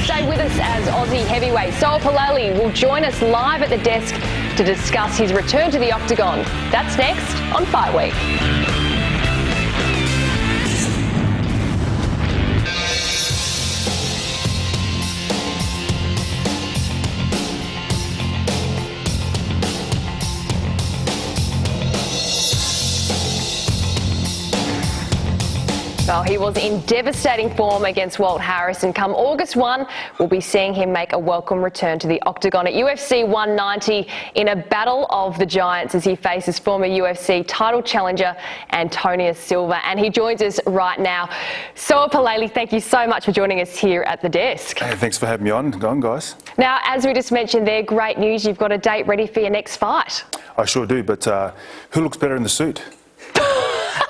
Stay with us as Aussie heavyweight Silva Palelei will join us live at the desk to discuss his return to the octagon. That's next on Fight Week. Well, he was in devastating form against Walt Harris, and come August 1, we'll be seeing him make a welcome return to the octagon at UFC 190 in a battle of the giants as he faces former UFC title challenger Antonio Silva. And he joins us right now. Silva Palelei, thank you so much for joining us here at the desk. Hey, thanks for having me on. Go on, guys. Now, as we just mentioned there, great news. You've got a date ready for your next fight. I sure do, but who looks better in the suit?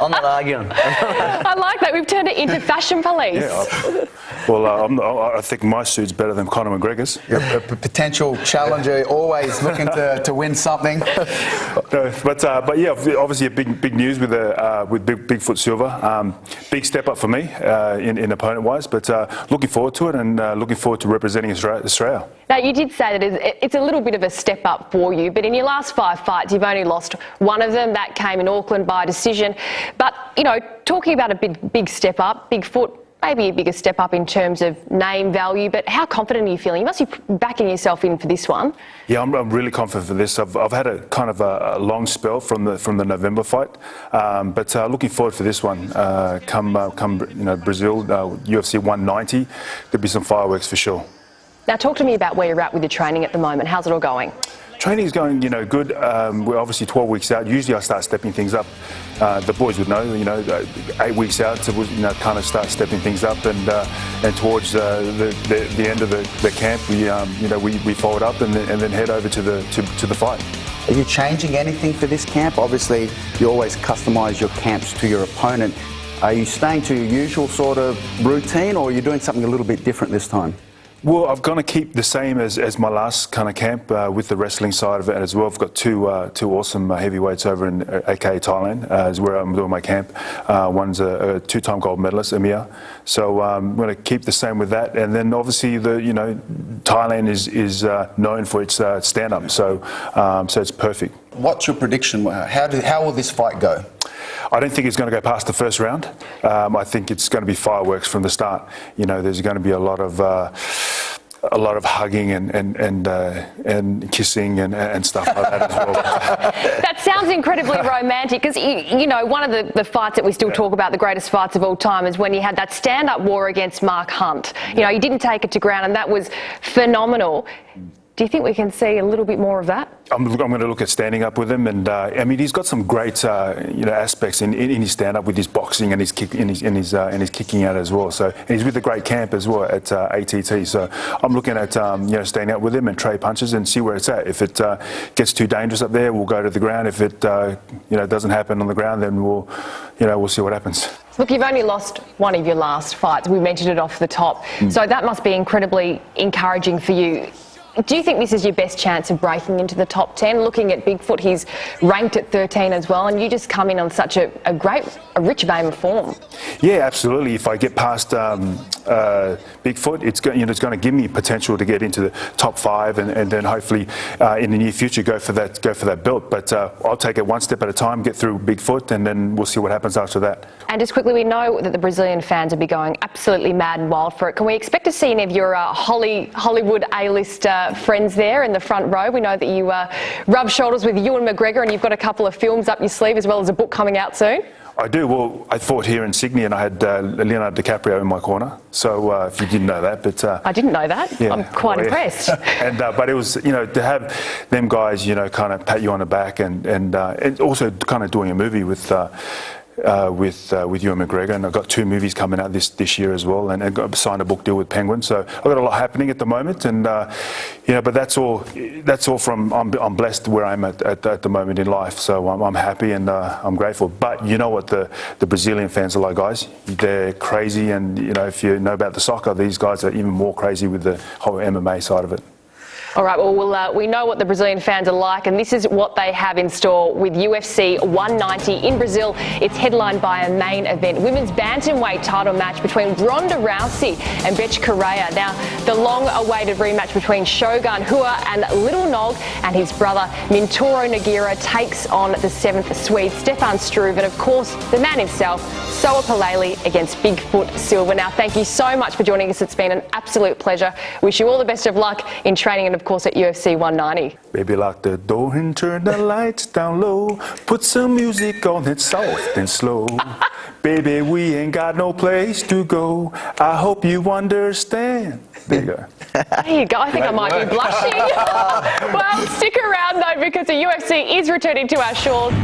I'm not arguing. I like that. We've turned it into fashion police. Yeah, I think my suit's better than Conor McGregor's. Yep, a potential challenger, always looking to win something. No, but yeah, obviously a big news with Bigfoot Silva. Big step up for me in opponent-wise, but looking forward to it and looking forward to representing Australia. Now, you did say that it's a little bit of a step up for you, but in your last 5 fights, you've only lost one of them. That came in Auckland by decision. But, you know, talking about a big step up, Bigfoot, maybe a bigger step up in terms of name value, but how confident are you feeling? You must be backing yourself in for this one. Yeah, I'm really confident for this. I've had a kind of a long spell from the November fight, but looking forward for this one. Come Brazil, UFC 190, there'll be some fireworks for sure. Now, talk to me about where you're at with your training at the moment. How's it all going? Training is going, good. We're obviously 12 weeks out. Usually I start stepping things up. The boys would know, 8 weeks out to, kind of start stepping things up, and towards the end of the camp, we fold up and then head over to the fight. Are you changing anything for this camp? Obviously, you always customise your camps to your opponent. Are you staying to your usual sort of routine, or are you doing something a little bit different this time? Well, I'm going to keep the same as my last kind of camp with the wrestling side of it as well. I've got two awesome heavyweights over in aka Thailand, is where I'm doing my camp. One's a 2-time gold medalist, Amir. So I'm going to keep the same with that. And then obviously Thailand is known for its stand-up, so it's perfect. What's your prediction? How will this fight go? I don't think it's going to go past the first round. I think it's going to be fireworks from the start. There's going to be a lot of hugging and kissing and stuff like that as well. That sounds incredibly romantic, because one of the fights that we still talk about, the greatest fights of all time, is when you had that stand-up war against Mark Hunt. You didn't take it to ground, and that was phenomenal. Do you think we can see a little bit more of that? I'm going to look at standing up with him, and he's got some great aspects in his stand-up with his boxing and his kick and his kicking out as well. So, and he's with a great camp as well at ATT. So I'm looking at staying out with him and trade punches and see where it's at. If it gets too dangerous up there, we'll go to the ground. If it doesn't happen on the ground, then we'll see what happens. Look, you've only lost one of your last fights. We mentioned it off the top, so that must be incredibly encouraging for you. Do you think this is your best chance of breaking into the top 10? Looking at Bigfoot, he's ranked at 13 as well, and you just come in on such a rich vein of form. Yeah, absolutely. If I get past Bigfoot, it's going to give me potential to get into the top 5, and then hopefully in the near future go for that belt. But I'll take it one step at a time, get through Bigfoot, and then we'll see what happens after that. And just quickly, we know that the Brazilian fans will be going absolutely mad and wild for it. Can we expect to see any of your Hollywood A-list friends there in the front row? We know that you rub shoulders with Ewan McGregor, and you've got a couple of films up your sleeve as well as a book coming out soon. I do. Well, I fought here in Sydney, and I had Leonardo DiCaprio in my corner. So if you didn't know that, but I didn't know that. Yeah, I'm quite impressed. And but it was, to have them guys, kind of pat you on the back, and also kind of doing a movie with Ewan McGregor, and I've got 2 movies coming out this year as well, and got signed a book deal with Penguin. So I've got a lot happening at the moment, and but that's all from I'm blessed where I'm at the moment in life. So I'm happy and I'm grateful. But you know what the Brazilian fans are like, guys? They're crazy, and if you know about the soccer, these guys are even more crazy with the whole MMA side of it. All right, well, we know what the Brazilian fans are like, and this is what they have in store with UFC 190 in Brazil. It's headlined by a main event, women's bantamweight title match between Ronda Rousey and Correia. Now, the long-awaited rematch between Shogun Rua and Little Nog and his brother Minotauro Nogueira takes on the 7th Swede, Stefan Struve, and of course, the man himself, Palelei against Bigfoot Silva. Now, thank you so much for joining us. It's been an absolute pleasure. Wish you all the best of luck in training and, of course, at UFC 190. Baby, lock the door and turn the lights down low. Put some music on it soft and slow. Baby, we ain't got no place to go. I hope you understand. There you go. There you go. I think I might be blushing. Well, stick around, though, because the UFC is returning to our shores.